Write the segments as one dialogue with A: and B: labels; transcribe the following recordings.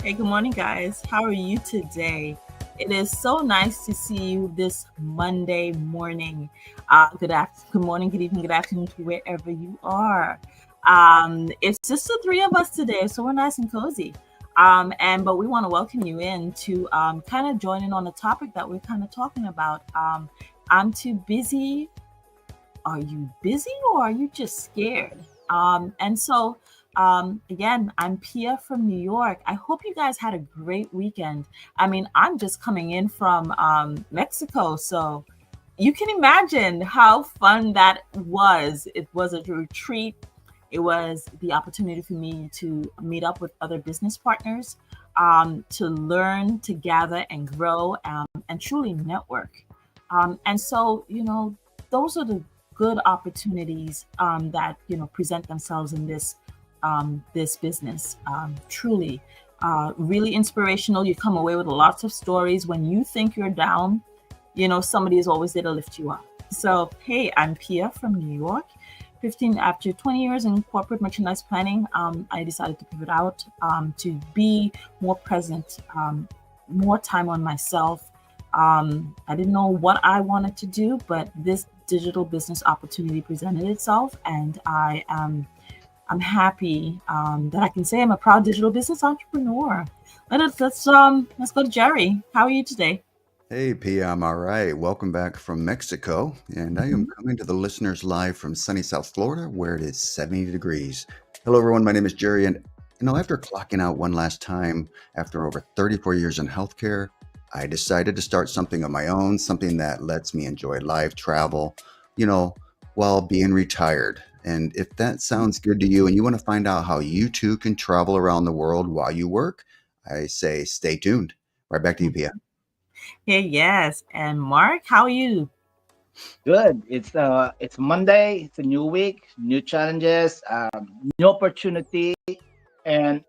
A: Hey, good morning, guys. How are you today? It is so nice to see you this Monday morning. Good morning, good evening, good afternoon to wherever you are. It's just the three of us today, so we're nice and cozy. But we want to welcome you in to kind of join in on a topic that we're kind of talking about. I'm too busy. Are you busy or are you just scared? Again, I'm Pia from New York. I hope you guys had a great weekend. I mean, I'm just coming in from Mexico, so you can imagine how fun that was. It was a retreat. It was the opportunity for me to meet up with other business partners, to learn, to gather and grow, and truly network. Those are the good opportunities that present themselves in this business. Truly, really inspirational. You come away with lots of stories. When you think you're down, somebody is always there to lift you up. So, hey, I'm Pia from New York. After 20 years in corporate merchandise planning, I decided to pivot out to be more present, more time on myself. I didn't know what I wanted to do, but this digital business opportunity presented itself, and I'm happy that I can say I'm a proud digital business entrepreneur. Let's go to Jerry. How are you today?
B: Hey, P, I'm all right. Welcome back from Mexico. And I am
A: Mhm.
B: coming to the listeners live from sunny South Florida, where it is 70 degrees. Hello, everyone. My name is Jerry. And, after clocking out one last time after over 34 years in healthcare, I decided to start something of my own, something that lets me enjoy life, travel, you know, while being retired. And if that sounds good to you and you want to find out how you too can travel around the world while you work, I say stay tuned. Right back to you, Pia.
A: Hey, yes. And Mark, how are you?
C: Good. It's Monday. It's a new week, new challenges, new opportunity. And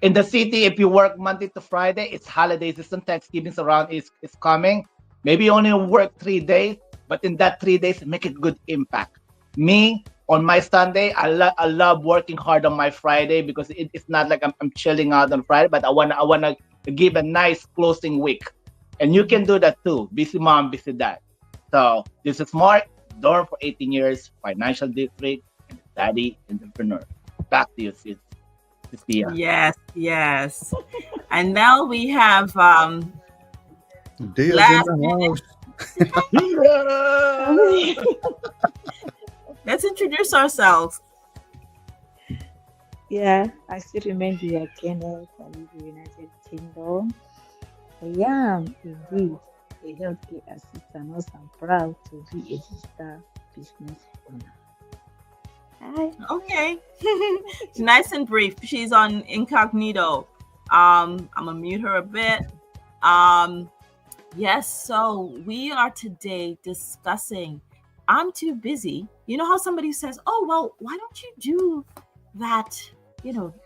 C: in the city, if you work Monday to Friday, it's holiday season. Thanksgiving's around. Is coming. Maybe you only work 3 days, but in that 3 days, make a good impact. Me on my Sunday, I love working hard on my Friday because it's not like I'm chilling out on Friday, but I wanna give a nice closing week. And you can do that too. Busy mom, busy dad. So this is Mark, Dorm for 18 years, financial district, and daddy entrepreneur. Back to you, sis Pia.
A: Yes, yes. And now we have
B: Dia's in
A: last
B: the
A: minute.
B: house.
C: Yeah.
A: Let's introduce ourselves.
D: Yeah, I still remain the Kenneth. I live in the United Kingdom. I am indeed a healthcare assistant. Also, I'm proud to be a digital business owner. Hi.
A: Okay. Nice and brief. She's on incognito. I'm gonna mute her a bit. Um, yes, so we are today discussing I'm too busy. You know how somebody says, "Oh, well, why don't you do that,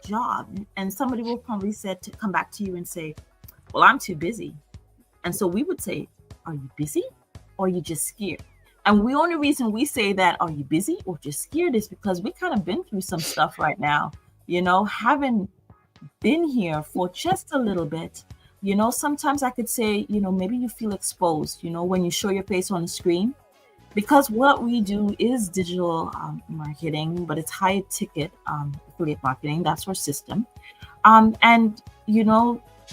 A: job?" And somebody will probably said to come back to you and say, "Well, I'm too busy." And so we would say, "Are you busy or are you just scared?" And the only reason we say that, "Are you busy or just scared?" is because we kind of been through some stuff right now, having been here for just a little bit. Sometimes I could say, maybe you feel exposed, when you show your face on the screen, because what we do is digital marketing, but it's high ticket affiliate marketing. That's our system. And,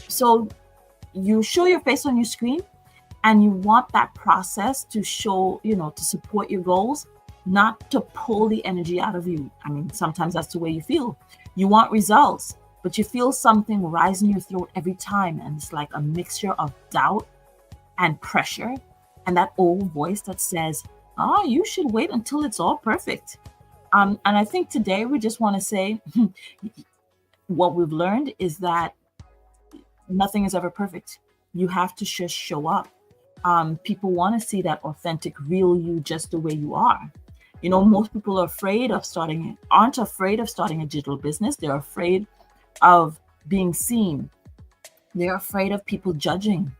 A: so you show your face on your screen and you want that process to show, to support your goals, not to pull the energy out of you. I mean, sometimes that's the way you feel. You want results, but you feel something rise in your throat every time. And it's like a mixture of doubt and pressure and that old voice that says, "Oh, you should wait until it's all perfect." And I think today we just want to say what we've learned is that nothing is ever perfect. You have to just show up. People want to see that authentic, real you just the way you are. Most people aren't afraid of starting a digital business. They're afraid of being seen. They're afraid of people judging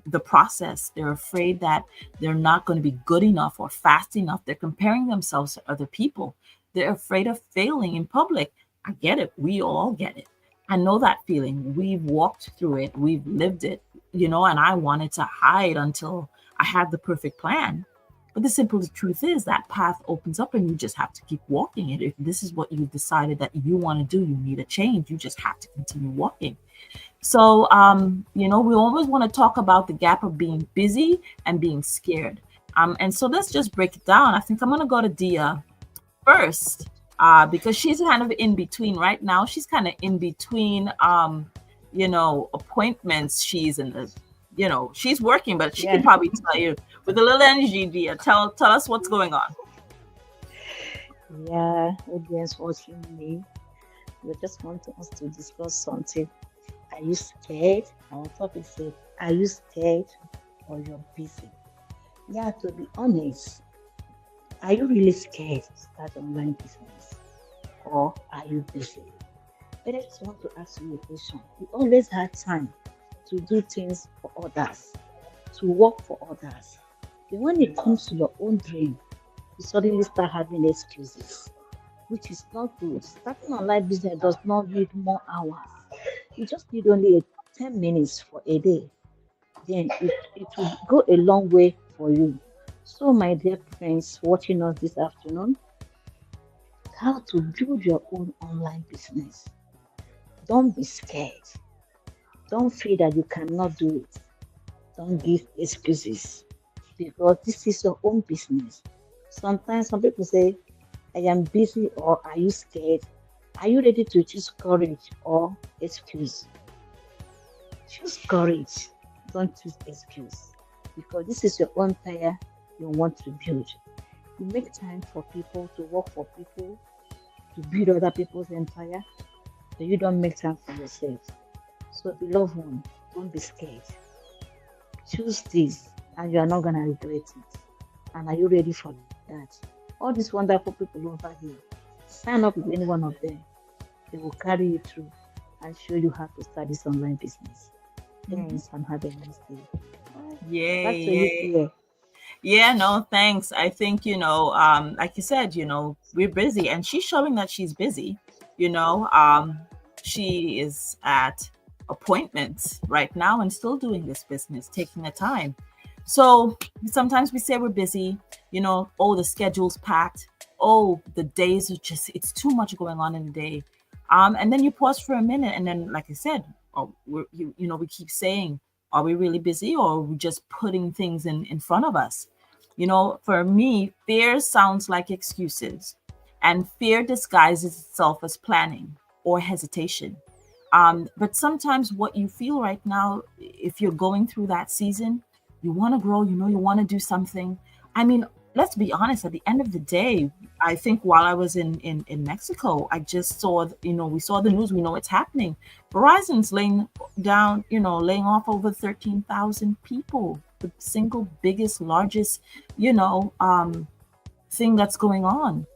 A: the process. They're afraid that they're not going to be good enough or fast enough. They're comparing themselves to other people. They're afraid of failing in public. I get it. We all get it. I know that feeling. We've walked through it, we've lived it, and I wanted to hide until I had the perfect plan. But the simple truth is that path opens up and you just have to keep walking it. If this is what you've decided that you want to do, you need a change, you just have to continue walking. So, we always want to talk about the gap of being busy and being scared. And so let's just break it down. I think I'm going to go to Dia first, because she's kind of in between right now. She's kind of in between, appointments. She's in the, she's working, but she can
D: Yeah.
A: probably tell you with a little energy, Dia. Tell us what's going on.
D: Yeah, audience watching me. We just want us to discuss something. Are you scared? Our topic said, are you scared or you're busy? Yeah, to be honest, are you really scared to start online business? Or are you busy? But I just want to ask you a question. You always had time to do things for others, to work for others. But when it comes to your own dream, you suddenly start having excuses, which is not good. Starting online business does not need more hours. You just need only 10 minutes for a day. Then it will go a long way for you. So, my dear friends watching us this afternoon, how to build your own online business. Don't be scared. Don't feel that you cannot do it. Don't give excuses because this is your own business. Sometimes some people say, I am busy or are you scared? Are you ready to choose courage or excuse? Choose courage. Don't choose excuse because this is your own empire you want to build. You make time for people, to work for people, to build other people's empire, but you don't make time for yourself. So, beloved one, don't be scared. Choose this, and you are not gonna regret it. And are you ready for that? All these wonderful people over here, sign up with any one of them. They will carry you through and show you how to start this online business.
A: Mm.
D: Thanks and have a nice day. Back
A: Yay,
D: to you,
A: yay.
D: Pierre.
A: Yeah, no, thanks. I think, like you said, we're busy and she's showing that she's busy. You know, she is at appointments right now and still doing this business, taking the time. So sometimes we say we're busy, oh, the schedule's packed. Oh, the days are just, it's too much going on in the day. And then you pause for a minute and then, like I said, oh, we keep saying, are we really busy or are we just putting things in front of us? For me, fear sounds like excuses, and fear disguises itself as planning or hesitation. But sometimes what you feel right now, if you're going through that season, you want to grow, you want to do something. I mean, let's be honest, at the end of the day, I think while I was in Mexico, I just saw, we saw the news, we know it's happening. Verizon's laying off over 13,000 people, the single biggest, largest, thing that's going on.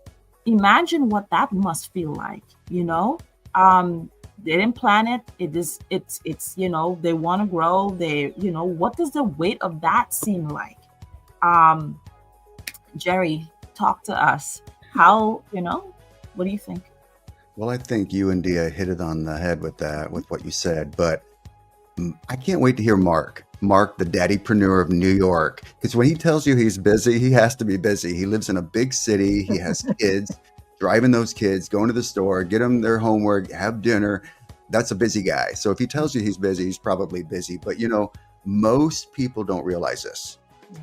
A: Imagine what that must feel like, you know? They didn't plan it. It's they want to grow. What does the weight of that seem like? Um, Jerry, talk to us. What do you think?
B: Well, I think you and Dia hit it on the head with that, with what you said. But I can't wait to hear Mark. Mark, the daddypreneur of New York. Because when he tells you he's busy, he has to be busy. He lives in a big city. He has kids, driving those kids, going to the store, get them their homework, have dinner. That's a busy guy. So if he tells you he's busy, he's probably busy. But most people don't realize this.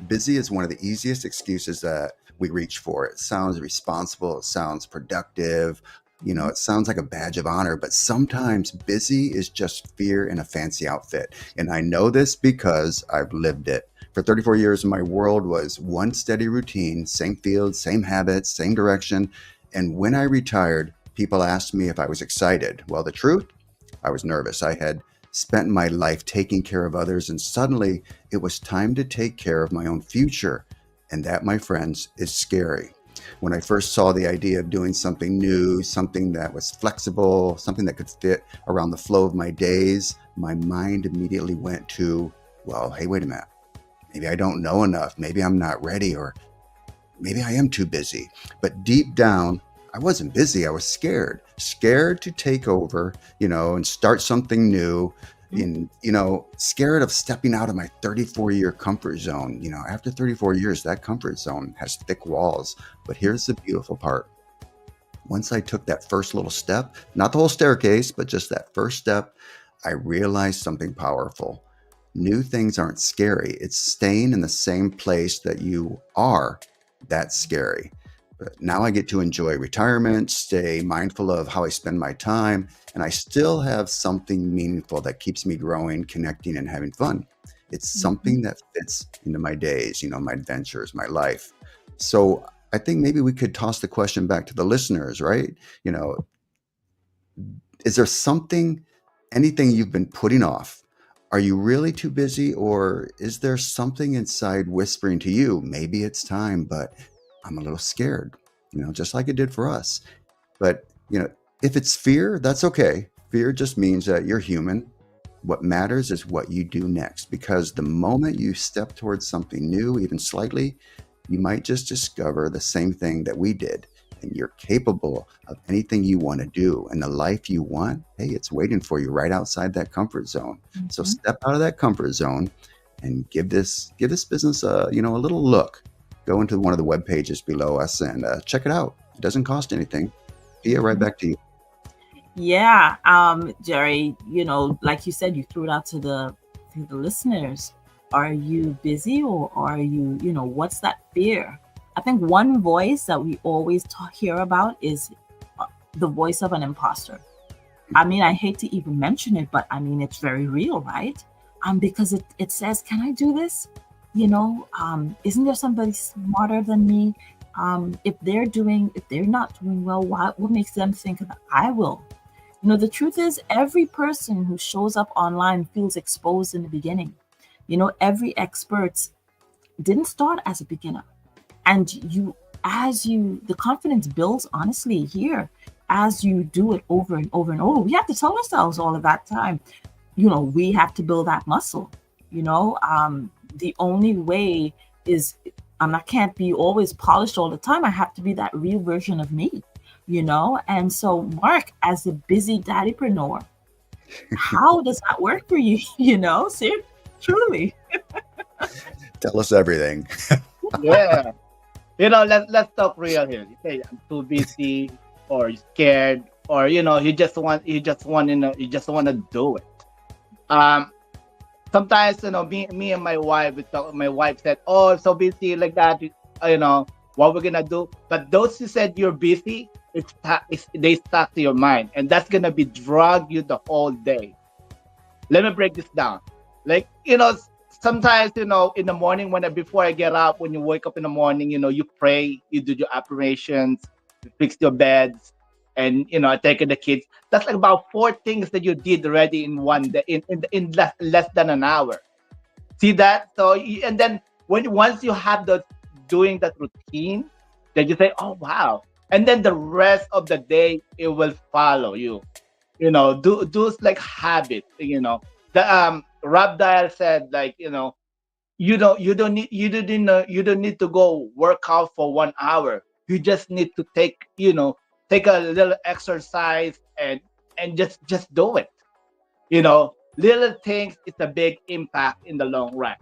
B: Busy is one of the easiest excuses that we reach for. It sounds responsible. It sounds productive. It sounds like a badge of honor, but sometimes busy is just fear in a fancy outfit. And I know this because I've lived it. For 34 years, my world was one steady routine, same field, same habits, same direction. And when I retired, people asked me if I was excited. Well, the truth, I was nervous. I had spent my life taking care of others, and suddenly it was time to take care of my own future. And that, my friends, is scary. When I first saw the idea of doing something new, something that was flexible, something that could fit around the flow of my days, my mind immediately went to, well, hey, wait a minute. Maybe I don't know enough. Maybe I'm not ready, or maybe I am too busy. But deep down, I wasn't busy. I was scared to take over, and start something new. In, scared of stepping out of my 34-year comfort zone. After 34 years, that comfort zone has thick walls. But here's the beautiful part. Once I took that first little step, not the whole staircase, but just that first step, I realized something powerful. New things aren't scary. It's staying in the same place that you are that's scary. But now I get to enjoy retirement, stay mindful of how I spend my time, and I still have something meaningful that keeps me growing, connecting, and having fun. It's something that fits into my days, my adventures, my life. So I think maybe we could toss the question back to the listeners, right? Is there anything you've been putting off? Are you really too busy, or is there something inside whispering to you, maybe it's time, but I'm a little scared, just like it did for us. But, if it's fear, that's okay. Fear just means that you're human. What matters is what you do next, because the moment you step towards something new, even slightly, you might just discover the same thing that we did. And you're capable of anything you want to do, and the life you want, hey, it's waiting for you right outside that comfort zone. So step out of that comfort zone and give this business a little look. Go into one of the web pages below us and check it out. It doesn't cost anything. Pia, right back to you.
A: Yeah, Jerry, like you said, you threw it out to the listeners. Are you busy, or are you, what's that fear? I think one voice that we always hear about is the voice of an imposter. I mean, I hate to even mention it, but I mean, it's very real, right? Because it says, can I do this? Isn't there somebody smarter than me? If they're not doing well, what makes them think that I will? The truth is, every person who shows up online feels exposed in the beginning. Every expert didn't start as a beginner. And the confidence builds honestly here as you do it over and over and over. We have to tell ourselves all of that time, we have to build that muscle. The only way is I can't be always polished all the time. I have to be that real version of me, And so, Mark, as a busy daddypreneur, how does that work for you? See, truly.
C: Tell us everything. Yeah. Let's talk real here. You say I'm too busy, or you're scared, or you just want to do it. Sometimes me and my wife my wife said, "Oh, I'm so busy like that. What we're gonna do?" But those who said you're busy, they stuck to your mind, and that's gonna be drag you the whole day. Let me break this down. Like sometimes in the morning before I get up, when you wake up in the morning, you pray, you do your affirmations, you fix your beds, and I take the kids. That's like about 4 things that you did already in one day, in less than an hour. See that? So and then once you have doing that routine, then you say, oh wow, and then the rest of the day it will follow you. Do like habit. The Rob Dial said, like, you don't need to go work out for 1 hour. You just need to take a little exercise and just do it. Little things, it's a big impact in the long run.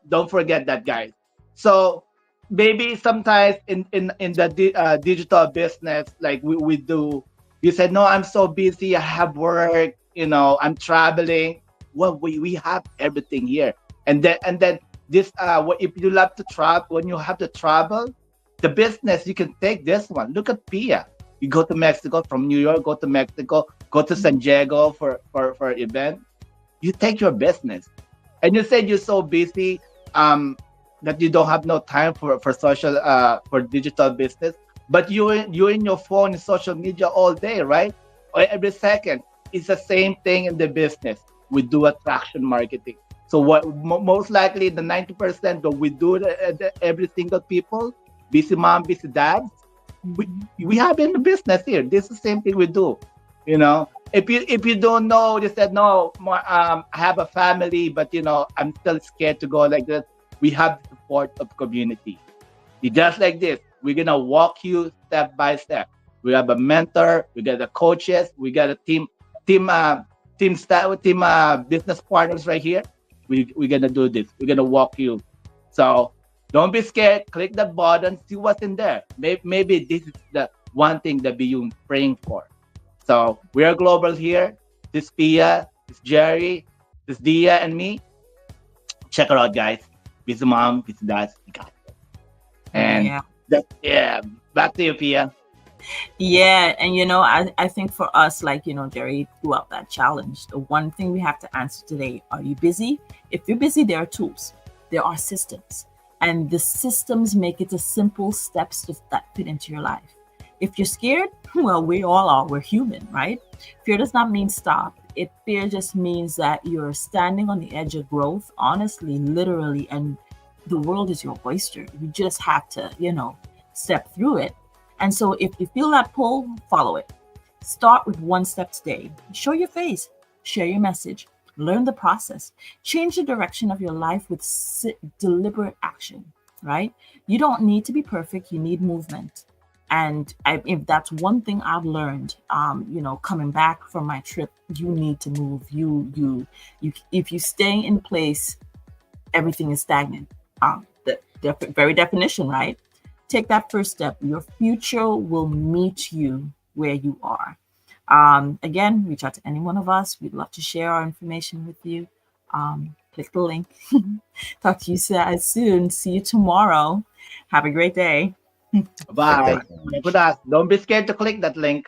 C: Don't forget that, guys. So maybe sometimes in the digital business, like we do, you said, no, I'm so busy, I have work, I'm traveling. Well, we have everything here. And then this if you love to travel, when you have to travel, the business, you can take this one. Look at Pia. You go to Mexico, from New York, go to Mexico, go to San Diego for an event. You take your business. And you said you're so busy that you don't have no time for social for digital business. But you're in your phone and social media all day, right? Or every second. It's the same thing in the business. We do attraction marketing. So what most likely the 90% that we do every single people, busy mom, busy dads, we have in the business here. This is the same thing we do. If you don't know, you said no, I have a family, but I'm still scared to go like this. We have the support of community. It's just like this. We're gonna walk you step by step. We have a mentor, we got the coaches, we got a team, team business partners right here. We're gonna do this. We're gonna walk you. So don't be scared. Click that button. See what's in there. Maybe this is the one thing that you're praying for. So we are global here. This Pia, this Jerry, this Dia, and me. Check her out, guys. This mom, this dad, we got it. And
A: Yeah.
C: yeah, back to you, Pia.
A: Yeah, and I think for us, like, Jerry, throughout that challenge, the one thing we have to answer today: are you busy? If you're busy, there are tools, there are systems, and the systems make it the simple steps that fit into your life. If you're scared, well, we all are. We're human, right? Fear does not mean stop. Fear just means that you're standing on the edge of growth, honestly, literally, and the world is your oyster. You just have to, step through it. And so if you feel that pull, follow it. Start with one step today. Show your face, share your message, learn the process, change the direction of your life with deliberate action, right? You don't need to be perfect, you need movement. And if that's one thing I've learned, coming back from my trip, you need to move. You, if you stay in place, everything is stagnant. The very definition, right? Take that first step. Your future will meet you where you are. Again, reach out to any one of us. We'd love to share our information with you. Click the link. Talk to you soon. See you tomorrow. Have a great day.
C: Bye.
B: Thank you.
C: Don't be scared to click that link.